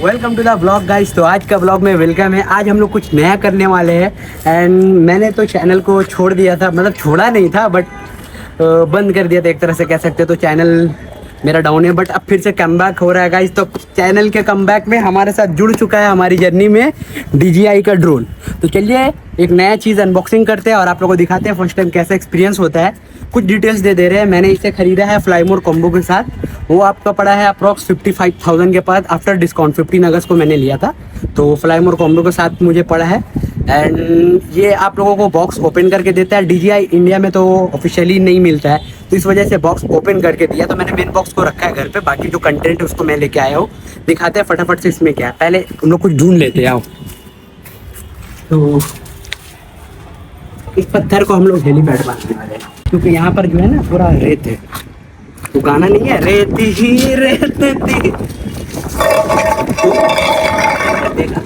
Welcome to the blog guys. तो आज का ब्लॉग में वेलकम है। आज हम लोग कुछ नया करने वाले हैं एंड मैंने तो चैनल को छोड़ दिया था, मतलब छोड़ा नहीं था बट बंद कर दिया था एक तरह से कह सकते हो। तो चैनल मेरा डाउन है बट अब फिर से कमबैक हो रहा है गाइस। तो चैनल के कमबैक में हमारे साथ जुड़ चुका है हमारी जर्नी में DJI का ड्रोन। तो चलिए एक नया चीज़ अनबॉक्सिंग करते हैं और आप लोगों को दिखाते हैं फर्स्ट टाइम कैसा एक्सपीरियंस होता है। कुछ डिटेल्स दे रहे हैं। मैंने इसे खरीदा है फ्लाईमोर कॉम्बो के साथ। वो आपका पड़ा है अप्रॉक्स 55,000 के पास आफ्टर डिस्काउंट। 15 अगस्त को मैंने लिया था तो फ्लाईमोर कॉम्बो के साथ मुझे पड़ा है। एंड ये आप लोगों को बॉक्स ओपन करके देता है। DJI इंडिया में तो ऑफिशियली नहीं मिलता है तो इस वजह से बॉक्स ओपन करके दिया। तो मैंने मेन बॉक्स को रखा है घर पे, बाकी जो कंटेंट है उसको मैं लेके आया हूँ। दिखाते हैं फटाफट से इसमें क्या है। पहले हम लोग कुछ ढूंढ लेते हैं। आओ, तो इस पत्थर को हम लोग हेलीपैड बांधने वाले हैं क्योंकि यहाँ पर जो है ना पूरा रेत है। तो गाना नहीं है रेती ही रेत थी देखा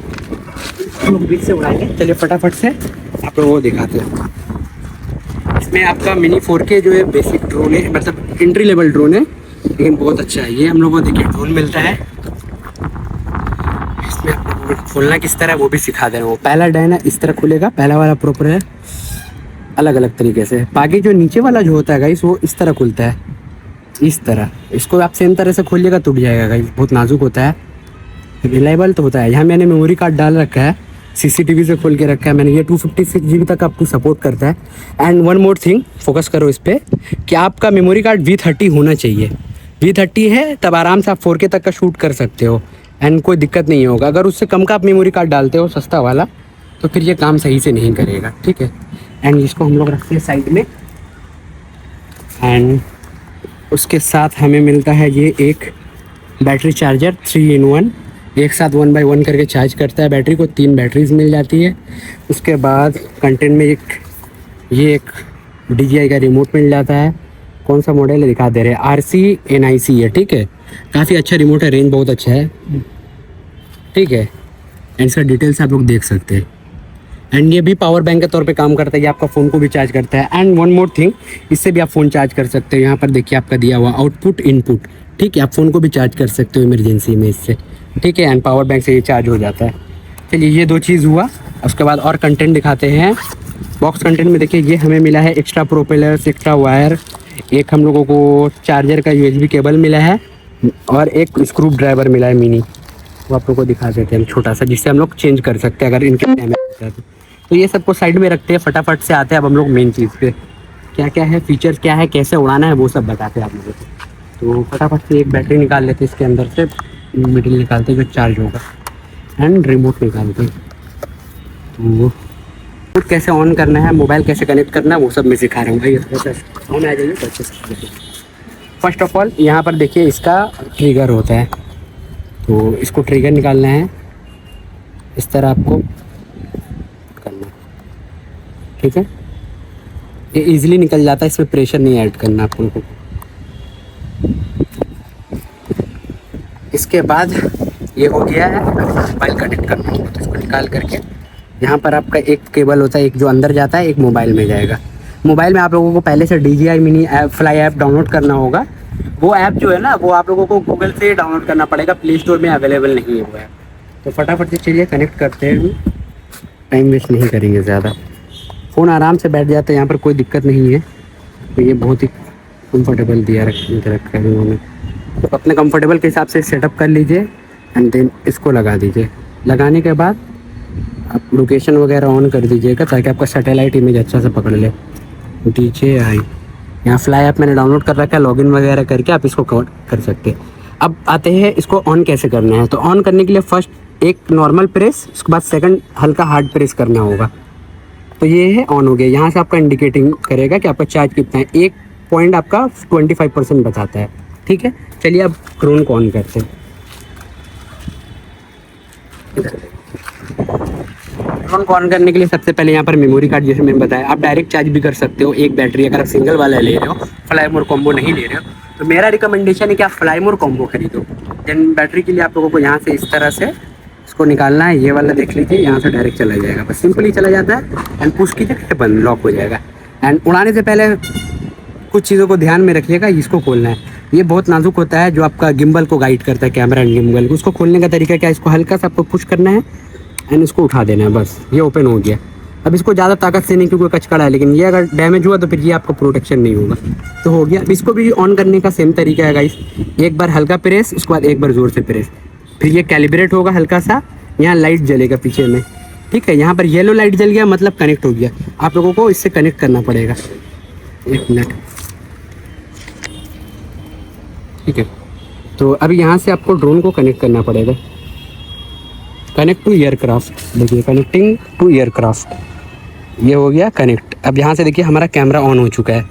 हम लोग बीच से उड़ाएंगे। चलिए फटाफट से आप लोग वो दिखाते हैं। इसमें आपका मिनी 4K जो है बेसिक ड्रोन है, मतलब एंट्री लेवल ड्रोन है लेकिन बहुत अच्छा है। ये हम लोगों को देखिए ड्रोन मिलता है। इसमें आप लोगों को खोलना किस तरह है वो भी सिखा दे रहे हैं। वो पहला डैन है इस तरह खुलेगा, पहला वाला प्रॉपर है अलग अलग तरीके से। बाकी जो नीचे वाला जो होता है गाइस वो इस तरह खुलता है, इस तरह। इसको आप सेम तरह से खोलिएगा टूट जाएगा गाइस, बहुत नाजुक होता है, रिलायबल तो होता है। यहाँ मैंने मेमोरी कार्ड डाल रखा है, CCTV से खोल के रखा है मैंने। ये 256 GB तक आपको सपोर्ट करता है। And one more thing, focus करो इस पर कि आपका मेमोरी कार्ड V30 होना चाहिए। V30 है तब आराम से आप 4K तक का शूट कर सकते हो एंड कोई दिक्कत नहीं होगा। अगर उससे कम का आप मेमोरी कार्ड डालते हो सस्ता वाला तो फिर ये काम सही से नहीं करेगा, ठीक है। एंड इसको हम लोग रखते हैं साइड में। एंड उसके साथ हमें मिलता है ये एक बैटरी चार्जर 3-in-1, एक साथ 1x1 करके चार्ज करता है बैटरी को। 3 बैटरीज मिल जाती है। उसके बाद कंटेंट में एक DJI का रिमोट मिल जाता है। कौन सा मॉडल है दिखा दे रहे हैं, RC-NIC है, ठीक है। काफ़ी अच्छा रिमोट है, रेंज बहुत अच्छा है, ठीक है। एंड इसका डिटेल्स आप लोग देख सकते हैं। एंड ये भी पावर बैंक के तौर पे काम करता है। ये आपका फ़ोन को भी चार्ज करता है। एंड वन मोर थिंग, इससे भी आप फ़ोन चार्ज कर सकते हो। यहाँ पर देखिए आपका दिया हुआ आउटपुट इनपुट, ठीक है। आप फ़ोन को भी चार्ज कर सकते हो इमरजेंसी में इससे, ठीक है। एंड पावर बैंक से ये चार्ज हो जाता है। चलिए ये 2 चीज़ हुआ। उसके बाद और कंटेंट दिखाते हैं। बॉक्स कंटेंट में देखिए ये हमें मिला है एक्स्ट्रा प्रोपेलर्स, एक्स्ट्रा वायर, एक हम लोगों को चार्जर का USB केबल मिला है और एक स्क्रू ड्राइवर मिला है मिनी। वो आप लोग को दिखा देते हैं छोटा सा, जिससे हम लोग चेंज कर सकते हैं अगर इनके डैमेज होता है तो। ये सबको साइड में रखते हैं। फटाफट से आते हैं अब हम लोग मेन चीज़ पे। क्या क्या है, फीचर्स क्या है, कैसे उड़ाना है वो सब बताते हैं आप लोगों को। तो फटाफट से एक बैटरी निकाल लेते हैं इसके अंदर से, मिडिल निकालते हैं जो चार्ज होगा। एंड रिमोट निकालते हैं। तो रिमोट कैसे ऑन करना है, मोबाइल कैसे कनेक्ट करना है वो सब मैं सिखा रहा हूँ भाई। ऑन आ जाइए तो अच्छे से। फर्स्ट ऑफ ऑल यहाँ पर देखिए इसका ट्रिगर होता है, तो इसको ट्रिगर निकालना है इस तरह आपको करना, ठीक है। ये इजीली निकल जाता है, इसमें प्रेशर नहीं ऐड करना आपको। इसके बाद ये हो गया है मोबाइल कनेक्ट करना होगा, तो इसको निकाल करके यहाँ पर आपका एक केबल होता है, एक जो अंदर जाता है, एक मोबाइल में जाएगा। मोबाइल में आप लोगों को पहले से DJI mini app fly app download करना होगा। वो ऐप जो है ना वो आप लोगों को गूगल से डाउनलोड करना पड़ेगा, प्ले स्टोर में अवेलेबल नहीं है वो ऐप। तो फटाफट से चलिए कनेक्ट करते हैं, टाइम वेस्ट नहीं करेंगे ज़्यादा। फ़ोन आराम से बैठ जाता है, यहाँ पर कोई दिक्कत नहीं है। तो ये बहुत ही कंफर्टेबल दिया रखा है उन्होंने। तो अपने कंफर्टेबल के हिसाब से सेटअप कर लीजिए एंड देन इसको लगा दीजिए। लगाने के बाद आप लोकेशन वगैरह ऑन कर दीजिएगा ताकि आपका सैटेलाइट इमेज अच्छा से पकड़ ले। DJI यहाँ फ्लाई ऐप मैंने डाउनलोड कर रखा है, लॉगिन वगैरह करके आप इसको कवर कर सकते हैं। अब आते हैं इसको ऑन कैसे करना है। तो ऑन करने के लिए फर्स्ट एक नॉर्मल प्रेस, उसके बाद सेकंड हल्का हार्ड प्रेस करना होगा। तो ये है ऑन हो गया। यहाँ से आपका इंडिकेटिंग करेगा कि आपका चार्ज कितना है। एक पॉइंट आपका 25% बताता है, ठीक है। चलिए अब ड्रोन को ऑन करते हैं। ड्रोन को ऑन करने के लिए सबसे पहले यहाँ पर मेमोरी कार्ड, जैसे मैंने बताया, आप डायरेक्ट चार्ज भी कर सकते हो एक बैटरी। अगर आप सिंगल वाला ले रहे हो, फ्लाईमोर कॉम्बो नहीं ले रहे हो, तो मेरा रिकमेंडेशन है कि आप फ्लाईमोर कॉम्बो खरीदो। देन बैटरी के लिए आप लोगों को यहाँ से इस तरह से इसको निकालना है। ये वाला देख लीजिए, यहाँ से डायरेक्ट चला जाएगा, बस सिंपली चला जाता है। एंड पुश कीजिए, बंद लॉक हो जाएगा। एंड उड़ाने से पहले कुछ चीज़ों को ध्यान में रखिएगा, इसको खोलना है। ये बहुत नाजुक होता है जो आपका गिम्बल को गाइड करता है, कैमरा एंड गिम्बल को। उसको खोलने का तरीका क्या है, इसको हल्का सा आपको पुश करना है एंड इसको उठा देना है, बस ये ओपन हो गया। अब इसको ज़्यादा ताकत से नहीं क्योंकि कचकड़ा है, लेकिन ये अगर डैमेज हुआ तो फिर ये आपको प्रोटेक्शन नहीं होगा, तो हो गया। अब इसको भी ऑन करने का सेम तरीका है गाइस, एक बार हल्का प्रेस, उसके बाद एक बार ज़ोर से प्रेस, फिर ये कैलिब्रेट होगा हल्का सा, यहाँ लाइट जलेगा पीछे में, ठीक है। यहाँ पर येलो लाइट जल गया मतलब कनेक्ट हो गया। आप लोगों को इससे कनेक्ट करना पड़ेगा, 1 मिनट, ठीक है। तो अभी यहाँ से आपको ड्रोन को कनेक्ट करना पड़ेगा, कनेक्ट टू एयरक्राफ्ट, देखिए कनेक्टिंग टू एयरक्राफ्ट, ये हो गया कनेक्ट। अब यहाँ से देखिए हमारा कैमरा ऑन हो चुका है।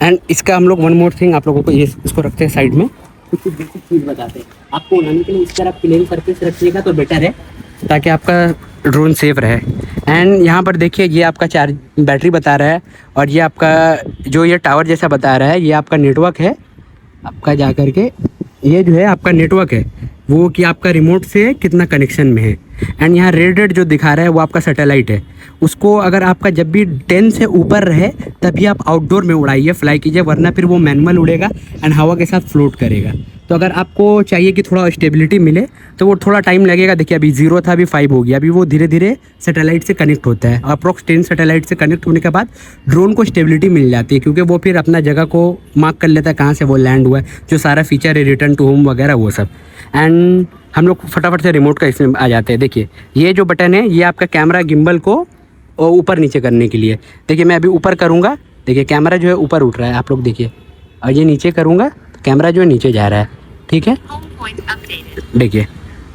एंड इसका हम लोग वन मोर थिंग, आप लोगों को ये इसको रखते हैं साइड में, कुछ बेसिक चीज़ बताते हैं आपको। उड़ाने के लिए इस तरह प्लेन सरफेस रखिएगा तो बेटर है, ताकि आपका ड्रोन सेफ रहे। एंड यहाँ पर देखिए ये आपका चार्ज बैटरी बता रहा है, और ये आपका जो ये टावर जैसा बता रहा है, ये आपका नेटवर्क है आपका, जा कर के ये जो है आपका नेटवर्क है वो, कि आपका रिमोट से कितना कनेक्शन में है। एंड यहाँ रेड जो दिखा रहा है वो आपका सैटेलाइट है। उसको अगर आपका जब भी 10 से ऊपर रहे तभी आप आउटडोर में उड़ाइए, फ्लाई कीजिए, वरना फिर वो मैनुअल उड़ेगा एंड हवा के साथ फ्लोट करेगा। तो अगर आपको चाहिए कि थोड़ा स्टेबिलिटी मिले तो वो थोड़ा टाइम लगेगा। देखिए अभी 0 था, अभी 5 हो गया, अभी वो धीरे धीरे सैटेलाइट से कनेक्ट होता है। अप्रॉक्स 10 सैटेलाइट से कनेक्ट होने के बाद ड्रोन को स्टेबिलिटी मिल जाती है, क्योंकि वो फिर अपना जगह को मार्क कर लेता है कहाँ से वो लैंड हुआ है, जो सारा फीचर है रिटर्न टू होम वगैरह वो सब। एंड हम लोग फटाफट से रिमोट का इसमें आ जाते हैं। देखिए ये जो बटन है ये आपका कैमरा गिम्बल को ऊपर नीचे करने के लिए। देखिए मैं अभी ऊपर करूँगा, देखिए कैमरा जो है ऊपर उठ रहा है, आप लोग देखिए, और ये नीचे करूँगा तो कैमरा जो है नीचे जा रहा है, ठीक है। देखिए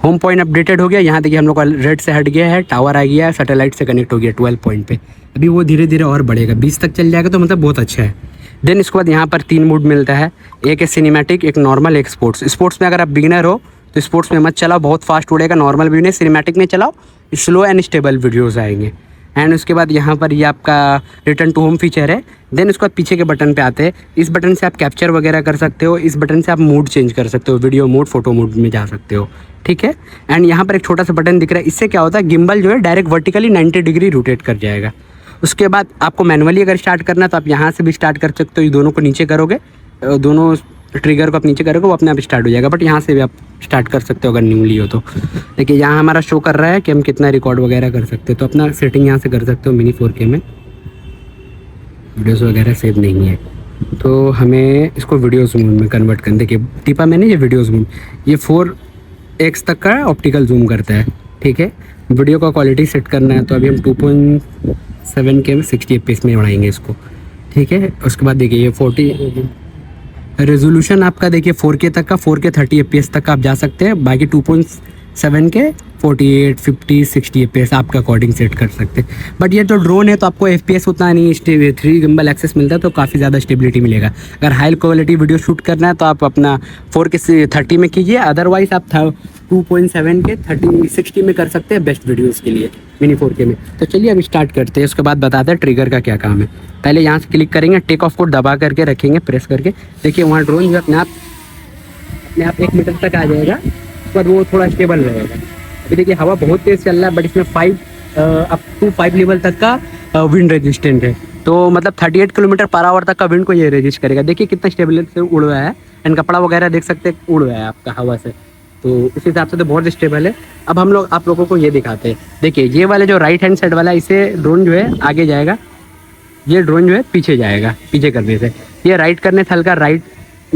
होम पॉइंट अपडेटेड हो गया। यहाँ देखिए हम लोग का रेड से हट गया है, टावर आ गया है, सैटेलाइट से कनेक्ट हो गया 12 पॉइंट पे। अभी वो धीरे धीरे और बढ़ेगा, 20 तक चल जाएगा तो मतलब बहुत अच्छा है। देन इसके बाद यहाँ पर 3 मोड मिलता है, एक है सिनेमैटिक, एक नॉर्मल, एक स्पोर्ट्स। स्पोर्ट्स में अगर आप बिगिनर हो तो स्पोर्ट्स में मत चलाओ, बहुत फास्ट उड़ेगा। नॉर्मल भी नहीं, सिनेमैटिक में चलाओ, स्लो एंड स्टेबल वीडियोज़ आएंगे। एंड उसके बाद यहाँ पर ये आपका रिटर्न टू होम फीचर है। देन उसके बाद पीछे के बटन पे आते हैं, इस बटन से आप कैप्चर वगैरह कर सकते हो, इस बटन से आप मूड चेंज कर सकते हो, वीडियो मोड, फोटो मोड में जा सकते हो, ठीक है। एंड यहाँ पर एक छोटा सा बटन दिख रहा है, इससे क्या होता है गिम्बल जो है डायरेक्ट वर्टिकली 90 डिग्री रोटेट कर जाएगा। उसके बाद आपको मैनुअली अगर स्टार्ट करना है तो आप यहाँ से भी स्टार्ट कर सकते हो, ये दोनों को नीचे करोगे, दोनों ट्रिगर को आप नीचे करोगे वो अपने आप स्टार्ट हो जाएगा। बट यहाँ से भी आप स्टार्ट कर सकते हो अगर न्यूली हो तो। देखिए यहाँ हमारा शो कर रहा है कि हम कितना रिकॉर्ड वगैरह कर सकते हो, तो अपना सेटिंग यहाँ से कर सकते हो। मिनी 4K में वीडियोज़ वगैरह सेव नहीं है तो हमें इसको वीडियोज़ मोड में कन्वर्ट करना। देखिए टिपा मैंने, ये वीडियोज़ मोड, ये 4x तक का ऑप्टिकल जूम करता है, ठीक है। वीडियो का क्वालिटी सेट करना है तो अभी हम 2.7K में 60 FPS में बढ़ाएंगे इसको, ठीक है। उसके बाद देखिए ये 40 रेजोल्यूशन आपका, देखिए 4K तक का, 4K 30 FPS तक का आप जा सकते हैं। बाकी 2.7K 48, 50, 60 FPS आपका अकॉर्डिंग सेट कर सकते हैं। बट ये जो ड्रोन है तो आपको FPS उतना नहीं, 3 गिम्बल एक्सेस मिलता है तो काफ़ी ज़्यादा स्टेबिलिटी मिलेगा। अगर हाई क्वालिटी वीडियो शूट करना है तो आप अपना 4K से 30 में कीजिए, अदरवाइज आप 2.7K 30, 60 में कर सकते हैं बेस्ट वीडियोज़ के लिए मिनी 4K में। तो चलिए अब स्टार्ट करते हैं, उसके बाद बताते हैं ट्रिगर का क्या काम है। पहले यहाँ से क्लिक करेंगे, टेक ऑफ को दबा करके रखेंगे, प्रेस करके। देखिए वहाँ ड्रोन जो अपने आप 1 मीटर तक आ जाएगा, उसके बाद वो थोड़ा स्टेबल रहेगा। अभी देखिए हवा बहुत तेज़ चल रहा है, बट इसमें 5 लेवल तक का विंड रेजिस्टेंट है, तो मतलब 38 किलोमीटर पर आवर तक का विंड को ये रेजिस्ट करेगा। देखिए कितना स्टेबल से उड़ रहा है, एंड कपड़ा वगैरह देख सकते हैं उड़ रहा है आपका हवा से, तो इस हिसाब से तो बहुत स्टेबल है। अब हम लोग आप लोगों को ये दिखाते हैं। देखिए ये वाले जो राइट हैंड साइड वाला है, इसे ड्रोन जो है आगे जाएगा, ये ड्रोन जो है पीछे जाएगा, पीछे करने से। ये राइट करने से हल्का राइट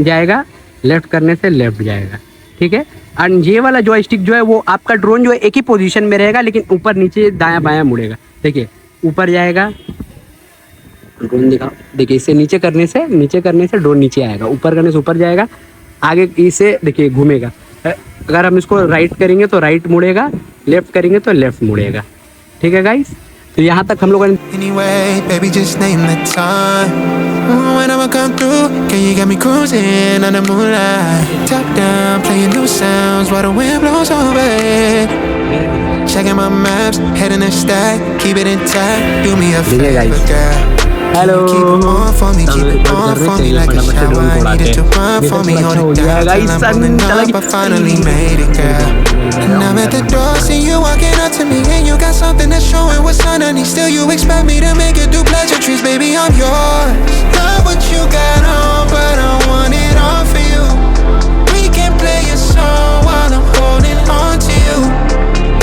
जाएगा, लेफ्ट करने से लेफ्ट जाएगा, ठीक है। एंड ये वाला जो स्टिक जो है वो आपका ड्रोन जो है एक ही पोजीशन में रहेगा, लेकिन ऊपर नीचे दायां बायां मुड़ेगा। देखिए ऊपर जाएगा, ड्रोन दिखाओ, देखिए इसे नीचे करने से ड्रोन नीचे आएगा, ऊपर करने से ऊपर जाएगा, आगे इसे देखिए घूमेगा। अगर हम इसको राइट करेंगे तो राइट मुड़ेगा, लेफ्ट करेंगे तो लेफ्ट मुड़ेगा, ठीक है गाइस। तो यहाँ तक हम लोगों ने Anyway, baby, just name the time. When I'ma come through, can you get me cruising on the moonlight? Top down, playing new sounds while the wind blows over it. Checking my maps, heading the stack, keep it intact. Do me a favor, girl. Hello Keep it on for me, keep it on for me like a shower. I needed to run for me, hold it down till I'm pulling up. I finally made it, girl. And I'm at the door, see you walking up to me, and you got something that's showing what's underneath. Still, you expect me to make it do pleasantries, baby. I'm yours. Love what you got on, but I want it all for you. We can play a song while I'm holding on to you.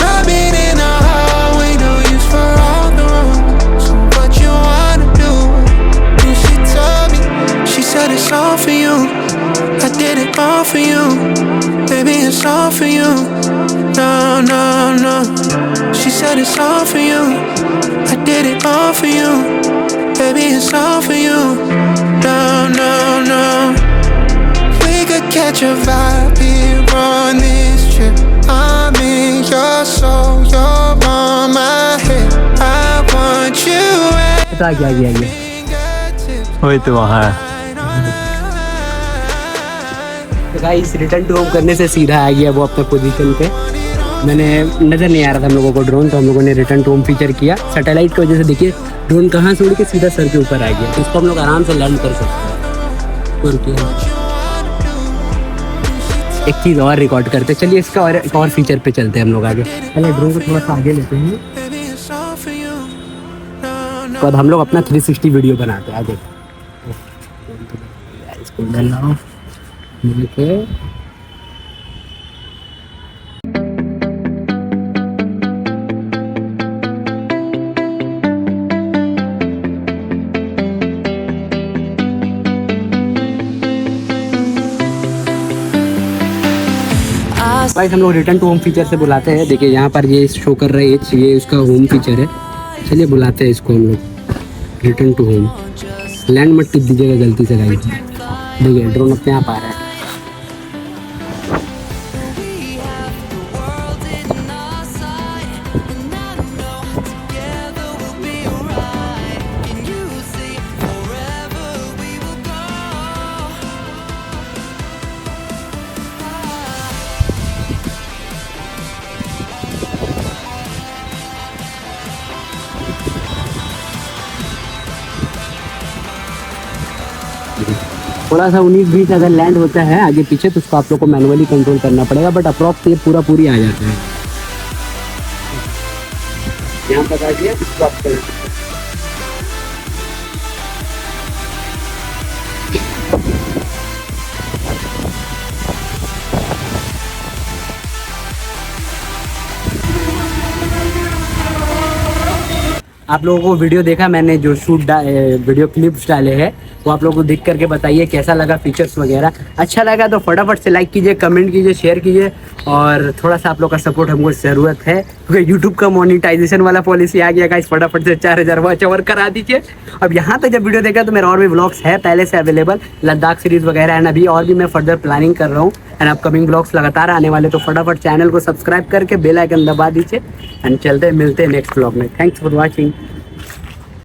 Rubbing in the hallway, no use for all the room. So what you wanna do? And she told me, she said it's all for you. I did it all for you, baby. It's all for you. No, no, no. She said it's all for you. I did it all for you, baby. It's all for you. No, no, no. We could catch a vibe here on this trip. I'm in your soul, you're on my head. I want you at आ गया fingertips. वही तो वहाँ है। तो guys return to home करने से सीधा आ गया वो अपने पोजीशन पे। मैंने नज़र नहीं आ रहा था हम लोगों को ड्रोन, तो हम लोगों ने रिटर्न टू होम फीचर किया। सैटेलाइट की वजह से देखिए ड्रोन कहाँ से उड़ के सीधा सर के ऊपर आ गया, तो इसको हम लोग आराम से लर्न कर सकते हैं। और क्या, एक चीज़ और रिकॉर्ड करते हैं। चलिए इसका और एक और फीचर पे चलते हैं हम लोग आगे। पहले ड्रोन को थोड़ा सा आगे लेते हैं, Baby, it's all for you. No, no. उसके बाद हम लोग अपना 360 वीडियो बनाते हैं। आगे इसको डालना मिलके गाइस हम लोग रिटर्न टू होम फीचर से बुलाते हैं। देखिए यहाँ पर ये शो कर रहा है, ये उसका होम फीचर है। चलिए बुलाते हैं इसको हम लोग रिटर्न टू होम। लैंड मत टिप दीजिएगा गलती से गाइस। देखिए ड्रोन अपने आप आ रहा है। थोड़ा सा 19-20 अगर लैंड होता है आगे पीछे तो उसको आप लोग को मैनुअली कंट्रोल करना पड़ेगा, बट अप्रॉक्स ये पूरी आ जाता है। यहाँ पर आ गया, स्टॉप करें। आप लोगों को वीडियो देखा मैंने जो वीडियो क्लिप्स डाले हैं वो आप लोगों को देख करके बताइए कैसा लगा, फीचर्स वगैरह। अच्छा लगा तो फटाफट से लाइक कीजिए, कमेंट कीजिए, शेयर कीजिए, और थोड़ा सा आप लोग का सपोर्ट हमको ज़रूरत है क्योंकि यूट्यूब का मोनेटाइजेशन वाला पॉलिसी आ गया गाइस। फटाफट से 4000 वॉच ओवर करा दीजिए। अब यहाँ तक जब वीडियो देखा तो मेरा और भी व्लॉग्स है पहले से अवेलेबल, लद्दाख सीरीज़ वगैरह, एंड अभी और भी मैं फर्दर प्लानिंग कर रहा हूँ एंड अपकमिंग ब्लॉग्स लगातार आने वाले। तो फटाफट चैनल को सब्सक्राइब करके बेल आइकन दबा दीजिए एंड चलते मिलते हैं नेक्स्ट ब्लॉग में। Thanks for watching.